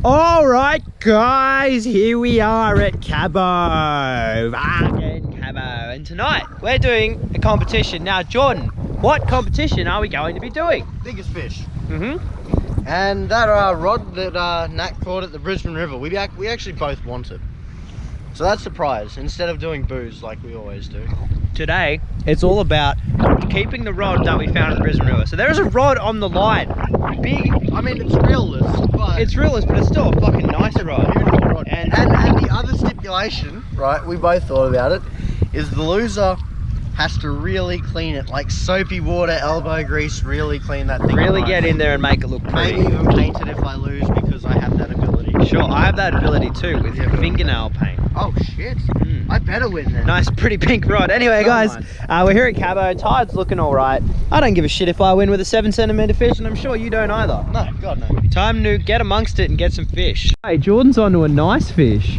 All right, guys, here we are at Cabo, and tonight we're doing a competition. Now, Jordan, what competition are we going to be doing? Biggest fish. Mm-hmm. And that rod that Nat caught at the Brisbane River, we actually both want it. So that's the prize, instead of doing booze like we always do. Today, it's all about keeping the rod that we found at the Brisbane River. So there is a rod on the line. Big. I mean, it's reelless, but... It's reelless, but it's still a fucking nice rod. Beautiful rod. And the other stipulation, right, we both thought about it, is the loser has to really clean it, like soapy water, elbow grease, really clean that thing. Really get in there and make it look pretty. Maybe even paint it if I lose, because I have that ability. Sure, I have that ability too, with fingernail paint. Oh shit, I better win then. Nice pretty pink rod. Anyway guys, we're here at Cabo. Tide's looking alright. I don't give a shit if I win with a 7cm fish, and I'm sure you don't either. No, God no. Time to get amongst it and get some fish. Hey, Jordan's onto a nice fish.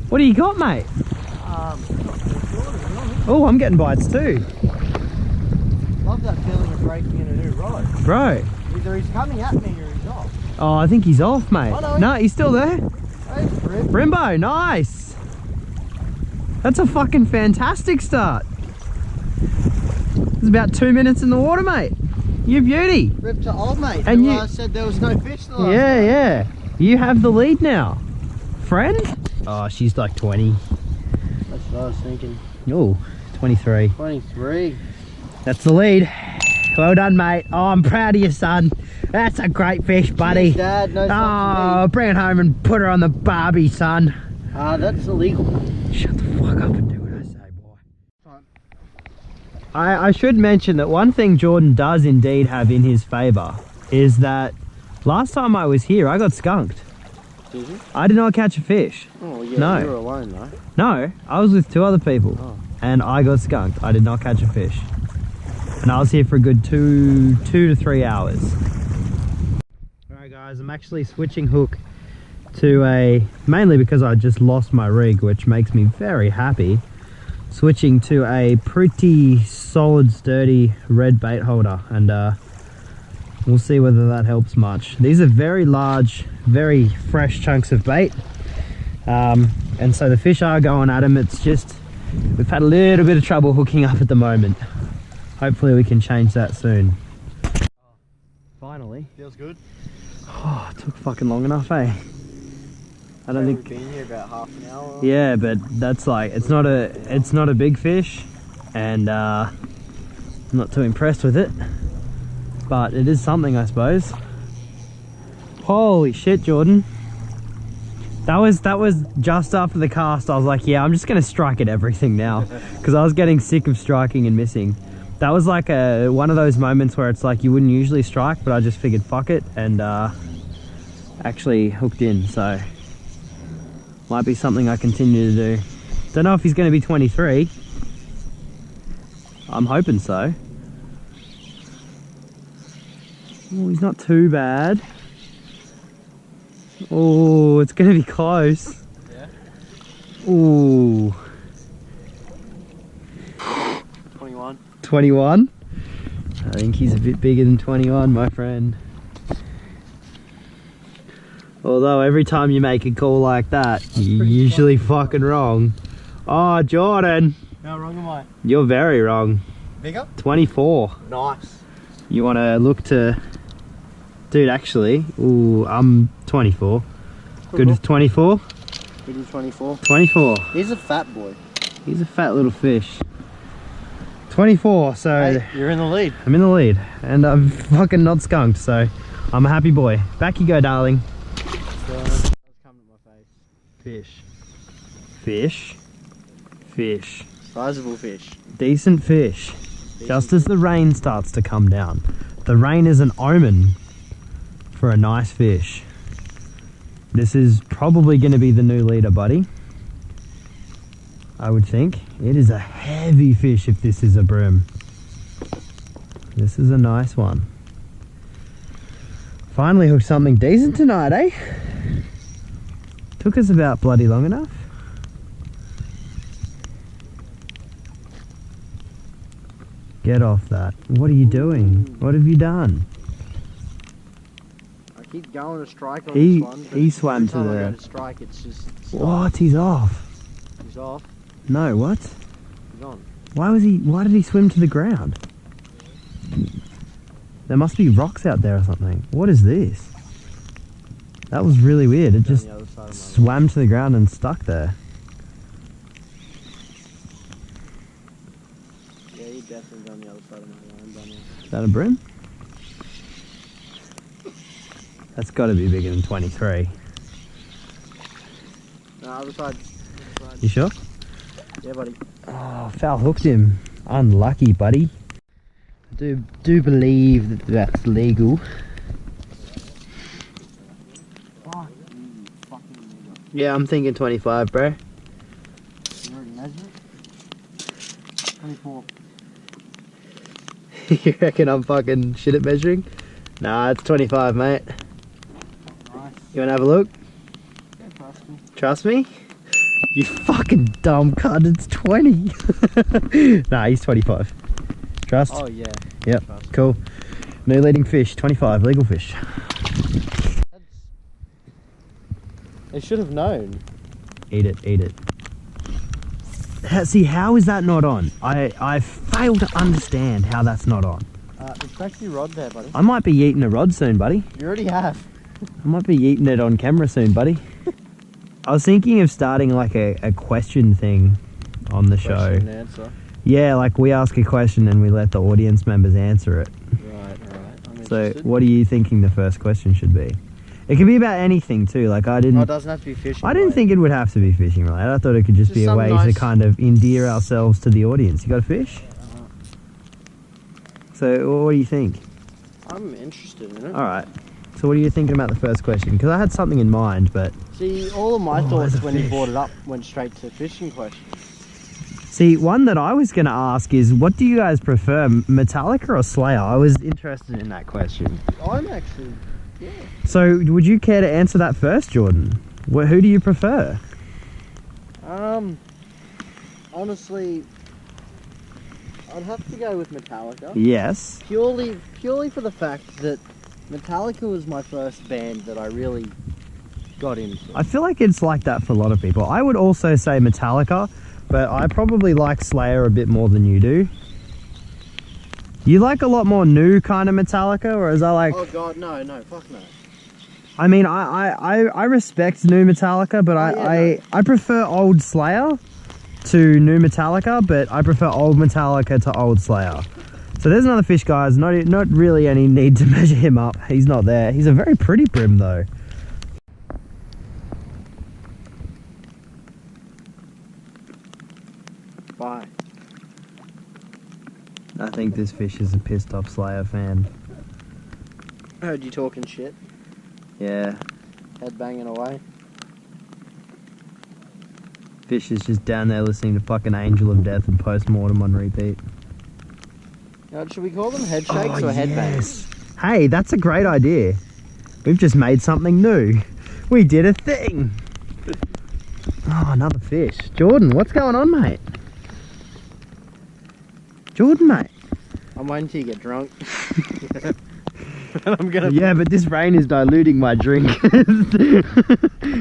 What do you got, mate? Oh, I'm getting bites too. Love that feeling of breaking in a new rod. Bro. Either he's coming at me or he's off. Oh, I think he's off, mate. Oh, no. No, he's still there. Hey, Brimbo, nice. That's a fucking fantastic start. It's about 2 minutes in the water, mate. You beauty. Rip to old mate. And who, you said there was no fish the last yeah. You have the lead now. Friend? Oh, she's like 20. That's what I was thinking. Oh, 23. 23. That's the lead. Well done, mate. Oh, I'm proud of you, son. That's a great fish, buddy. Cheers, Dad. No Oh, bring it home and put her on the barbie, son. That's illegal. Shut the fuck up and do what I say, boy. I should mention that one thing Jordan does indeed have in his favour is that last time I was here, I got skunked. Did you? I did not catch a fish. Oh, yeah, no. you were alone, though. No, I was with 2 other people. Oh. And I got skunked. I did not catch a fish. And I was here for a good two to 3 hours. Alright guys, I'm actually switching hook to mainly because I just lost my rig, which makes me very happy, switching to a pretty solid, sturdy red bait holder, and we'll see whether that helps much. These are very large, very fresh chunks of bait, and so the fish are going at them. It's just, we've had a little bit of trouble hooking up at the moment. Hopefully we can change that soon. Finally. Feels good. Oh, it took fucking long enough, eh? I don't think we've been here about half an hour. Yeah, but that's like, it's not a big fish, and I'm not too impressed with it. But it is something, I suppose. Holy shit, Jordan. That was just after the cast. I was like, yeah, I'm just gonna strike at everything now, because I was getting sick of striking and missing. That was like one of those moments where it's like you wouldn't usually strike, but I just figured fuck it, and actually hooked in. So might be something I continue to do. Don't know if he's going to be 23. I'm hoping so. Oh, he's not too bad. Oh, it's going to be close. Yeah. Ooh. 21. 21? I think he's a bit bigger than 21, my friend. Although every time you make a call like that, you're usually fucking wrong. Oh, Jordan. How wrong am I? You're very wrong. Bigger? 24. Nice. You want to look to... Dude, actually, ooh, I'm 24. Good with 24? Good with 24. 24. He's a fat boy. He's a fat little fish. 24, so... Hey, you're in the lead. I'm in the lead, and I'm fucking not skunked, so I'm a happy boy. Back you go, darling. That's coming to my face. Fish. Fish. Fish. Sizable fish. Decent fish. Just as the rain starts to come down. The rain is an omen for a nice fish. This is probably going to be the new leader, buddy. I would think. It is a heavy fish if this is a brim. This is a nice one. Finally hooked something decent tonight, eh? Took us about bloody long enough. Get off that. What are you doing? What have you done? keep going to strike on He- this one. but he swam every to time I the- go to strike, it's just... What? He's off. He's off. No, what? He's on. Why did he swim to the ground? There must be rocks out there or something. What is this? That was really weird. It just Down the other side of my swam to the ground and stuck there. line. Yeah, he definitely on the other side of my line, down here. Is that a brim? That's got to be bigger than 23. No, other side. You sure? Yeah, buddy. Oh, foul hooked him. Unlucky, buddy. I do believe that that's legal. Fuck you, fucking nigga. Yeah, I'm thinking 25, bro. You already measured it? 24. You reckon I'm fucking shit at measuring? Nah, it's 25, mate. Nice. You wanna have a look? Yeah, trust me. Trust me? You fucking dumb cunt, it's 20. Nah, he's 25. Trust? Oh, yeah. Yep, Trust. cool. No leading fish, 25, legal fish. They should have known. Eat it, eat it. See, how is that not on? I fail to understand how that's not on. Expect your rod there, buddy. I might be eating a rod soon, buddy. You already have. I might be eating it on camera soon, buddy. I was thinking of starting like a question thing on the show. Question and answer. Yeah, like we ask a question and we let the audience members answer it. Right. I'm So interested. what do you thinking the first question should be? It can be about anything too, like Oh, it doesn't have to be fishing. I didn't think it would have to be fishing related. I thought it could just be a some way nice- to kind of endear ourselves to the audience. You got a fish? So what do you think? I'm interested in it. Alright. So what are you thinking about the first question? Because I had something in mind, but... See, all of my Oh, thoughts there's a when you fish. brought it up went straight to fishing questions. See, one that I was going to ask is, what do you guys prefer, Metallica or Slayer? I was interested in that question. I'm actually, yeah. So would you care to answer that first, Jordan? Who do you prefer? Honestly, I'd have to go with Metallica. Yes. Purely for the fact that Metallica was my first band that I really got into. I feel like it's like that for a lot of people. I would also say Metallica, but I probably like Slayer a bit more than you do. You like a lot more new kind of Metallica, or is I like... Oh god, no, fuck no. I mean, I respect new Metallica, but I prefer old Slayer to new Metallica, but I prefer old Metallica to old Slayer. So there's another fish, guys. Not really any need to measure him up. He's not there. He's a very pretty brim, though. Bye. I think this fish is a pissed off Slayer fan. Heard you talking shit. Yeah. Head banging away. Fish is just down there listening to fucking Angel of Death and Postmortem on repeat. Now, should we call them head shakes or head bangs? Hey, that's a great idea. We've just made something new. We did a thing. Oh, another fish. Jordan, what's going on, mate? Jordan, mate. I'm waiting till you get drunk. I'm gonna. Yeah, but this rain is diluting my drink. You're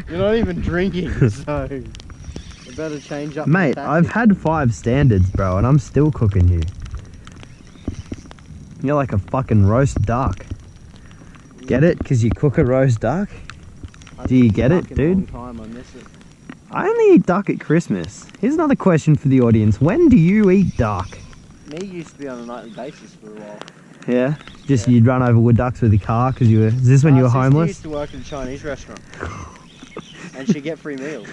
not even drinking, so you better change up. Mate, I've had 5 standards, bro, and I'm still cooking you. You're like a fucking roast duck. Get it? Because you cook a roast duck? Do you get it, dude? Time, I miss it. I only eat duck at Christmas. Here's another question for the audience. When do you eat duck? Me used to be on a nightly basis for a while. Yeah? Just you'd run over wood ducks with your car because you were... Is this when you were Sister homeless? used to work at a Chinese restaurant. And she'd get free meals.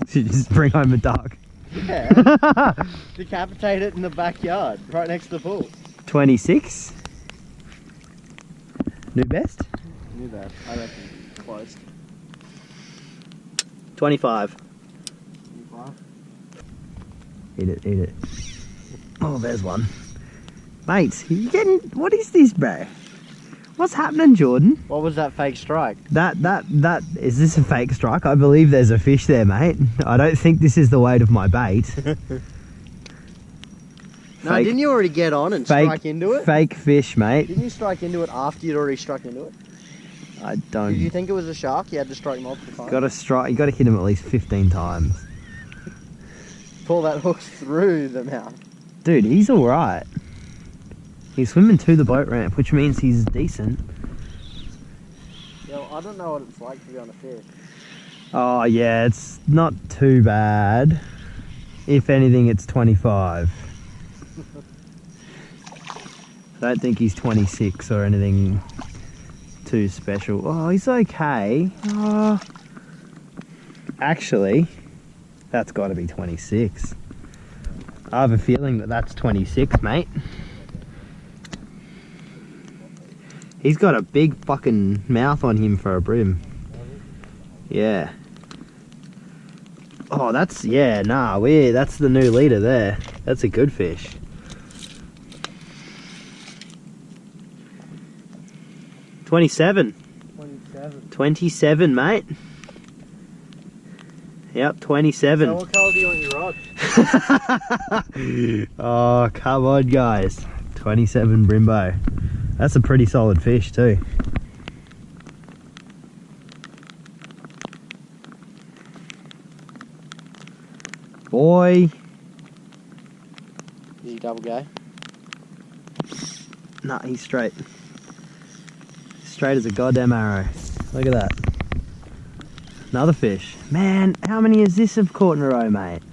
So you just bring home a duck. Yeah. Decapitate it in the backyard, right next to the pool. 26? New best? Knew that. I reckon close. 25. 25. Eat it, eat it. Oh, there's one. Mate, you getting... What is this, bro? What's happening, Jordan? What was that fake strike? That... Is this a fake strike? I believe there's a fish there, mate. I don't think this is the weight of my bait. No, didn't you already get on and strike into it? Fake fish, mate. Didn't you strike into it after you'd already struck into it? I don't. Did you think it was a shark? You had to strike multiple times. Got to strike. You got to hit him at least 15 times. Pull that hook through the mouth. Dude, he's all right. He's swimming to the boat ramp, which means he's decent. Yo, I don't know what it's like to be on a fish. Oh yeah, it's not too bad. If anything, it's 25. I don't think he's 26 or anything too special. Oh, he's okay. Oh. Actually, that's got to be 26. I have a feeling that that's 26, mate. He's got a big fucking mouth on him for a brim. Yeah. Oh, that's, yeah, nah, that's the new leader there. That's a good fish. $27. 27, mate. Yep, 27. So what colour do you want your rod? Oh, come on, guys. 27 Brimbo. That's a pretty solid fish, too. Boy. Is he double gay? Nah, he's straight. Straight as a goddamn arrow. Look at that. Another fish. Man, how many has this have caught in a row, mate?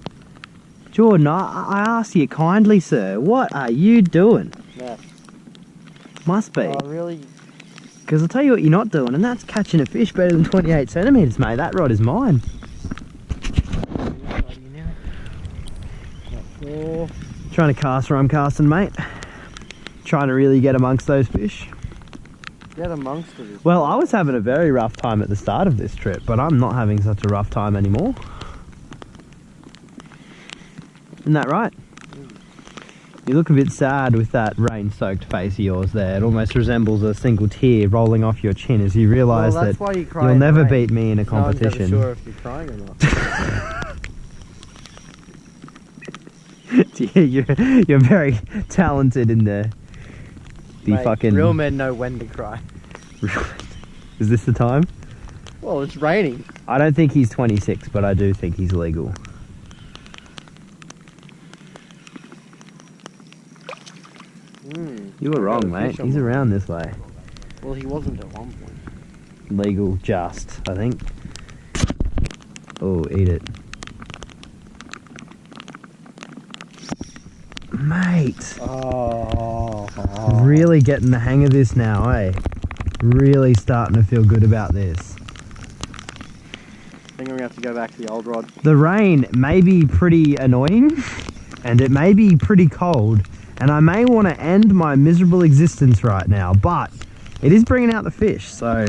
Jordan, I ask you kindly, sir, what are you doing? Yeah. Must be. Oh, really? Because I'll tell you what you're not doing, and that's catching a fish better than 28 centimetres, mate. That rod is mine. Trying to cast where I'm casting, mate. Trying to really get amongst those fish. Get amongst it. Well, I was having a very rough time at the start of this trip, but I'm not having such a rough time anymore. Isn't that right? You look a bit sad with that rain-soaked face of yours there. It almost resembles a single tear rolling off your chin as you realise that you'll never beat me in a competition. No one's ever sure if you're crying or not. You're very talented in the Mate, fucking... Real men know when to cry. Is this the time? Well, it's raining. I don't think he's 26, but I do think he's legal. You were wrong, mate. He's around this way. Well, he wasn't at one point. Legal just, I think. Oh, eat it. Mate. Oh. Really getting the hang of this now, eh? Really starting to feel good about this. I think I'm going to have to go back to the old rod. The rain may be pretty annoying, and it may be pretty cold, and I may want to end my miserable existence right now, but it is bringing out the fish, so...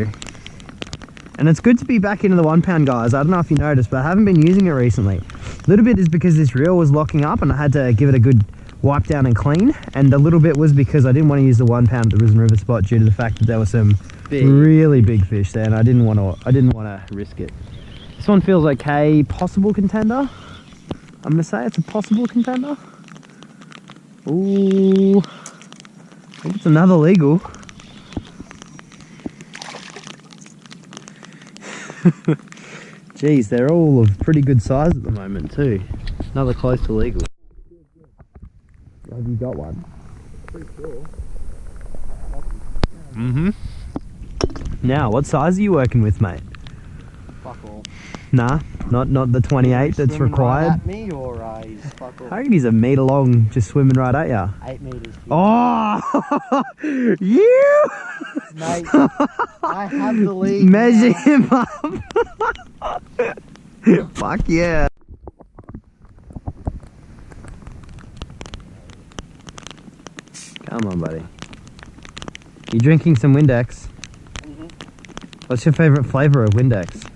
And it's good to be back into the 1 pound, guys. I don't know if you noticed, but I haven't been using it recently. A little bit is because this reel was locking up and I had to give it a good wipe down and clean, and a little bit was because I didn't want to use the 1 pound at the Brisbane River spot due to the fact that there were some really big fish there, and I didn't want to risk it. This one feels okay. Possible contender. I'm gonna say it's a possible contender. Ooh, I think it's another legal. Jeez, they're all of pretty good size at the moment too. Another close to legal. Have you got one? Pretty cool. Mm-hmm. Now, what size are you working with, mate? Fuck all. Nah, not the 28 that's required. Right at me, or he's fuck all? I reckon he's a metre long, just swimming right at ya. 8 meters. Oh, you! Mate, I have the lead. Measure him up. Fuck yeah. Come on, buddy. You drinking some Windex? Mm-hmm. What's your favourite flavour of Windex?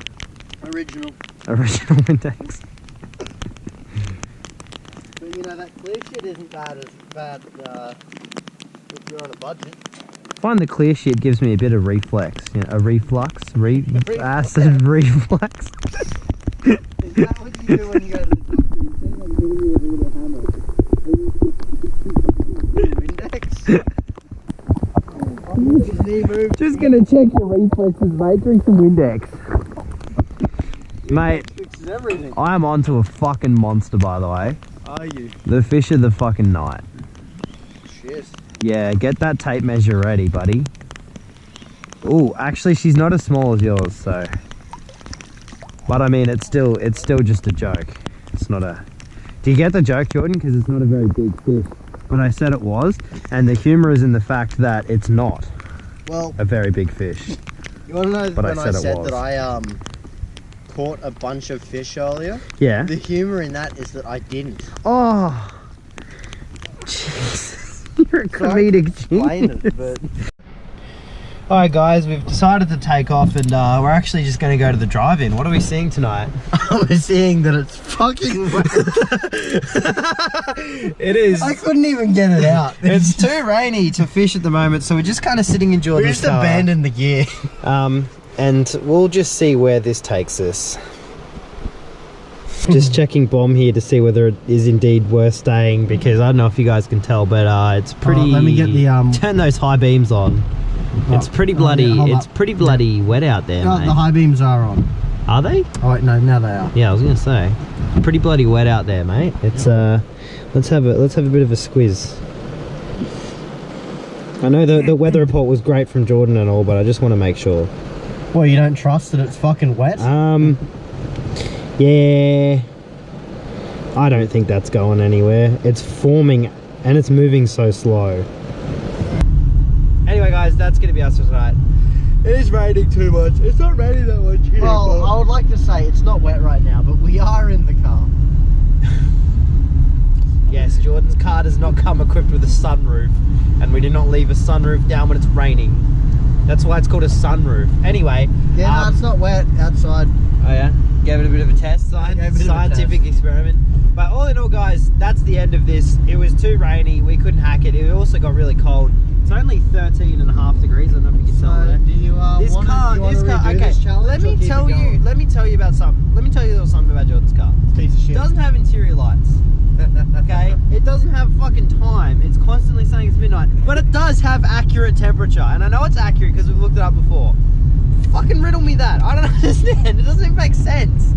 Original. Original Windex. But you know, that clear shit isn't bad if you're on a budget. I find the clear shit gives me a bit of reflex. You know, a reflux? Acid reflux. Is that what you do when you go to the doctor? Instead of giving you a little hammer, Windex? knee move. Just gonna check your reflexes, mate. Drink some Windex. Mate, Fixes everything. I am onto a fucking monster, by the way. Are you? The fish of the fucking night. Shit. Yeah, get that tape measure ready, buddy. Oh, actually, she's not as small as yours, so. But I mean, it's still just a joke. It's not a. Do you get the joke, Jordan? Because it's not a very big fish. But I said it was, and the humour is in the fact that it's not. Well, a very big fish. You want to know But when I said it was. that I caught a bunch of fish earlier? Yeah. The humour in that is that I didn't. Oh. Jesus. You're a comedic Explain genius. it, but Alright guys, we've decided to take off and we're actually just going to go to the drive-in. What are we seeing tonight? we're seeing that it's fucking wet. It is. I couldn't even get it out. It's too rainy to fish at the moment, so we're just kind of sitting in We Jordan's just car. abandoned the gear. And we'll just see where this takes us. Just checking bomb here to see whether it is indeed worth staying, because I don't know if you guys can tell, but it's pretty. let me get the turn those high beams on. It's pretty bloody. yeah, hold it's up. pretty bloody wet out there, Oh, mate. the high beams are on. Are they? Oh wait, no, now they are. Yeah, I was gonna say, pretty bloody wet out there, mate. It's let's have a bit of a squiz. I know the weather report was great from Jordan and all, but I just want to make sure. Well, you don't trust that it's fucking wet? Yeah. I don't think that's going anywhere. It's forming and it's moving so slow. Anyway, guys, that's gonna be us for tonight. It is raining too much. It's not raining that much here. Well, I would like to say it's not wet right now, but we are in the car. Yes, Jordan's car does not come equipped with a sunroof, and we do not leave a sunroof down when it's raining. That's why it's called a sunroof. Anyway. Yeah, no, it's not wet outside. Oh yeah? Gave it a bit of a test, scientific experiment. But all in all, guys, that's the end of this. It was too rainy, we couldn't hack it. It also got really cold. It's only 13.5 degrees, I don't know if you can tell there. Do you This car, okay, let me tell you about something. Let me tell you a little something about Jordan's car. Piece of shit. It doesn't have interior lights. Okay, it doesn't have fucking time. It's constantly saying it's midnight, but it does have accurate temperature, and I know it's accurate because we've looked it up before. Fucking riddle me that. I don't understand. It doesn't even make sense.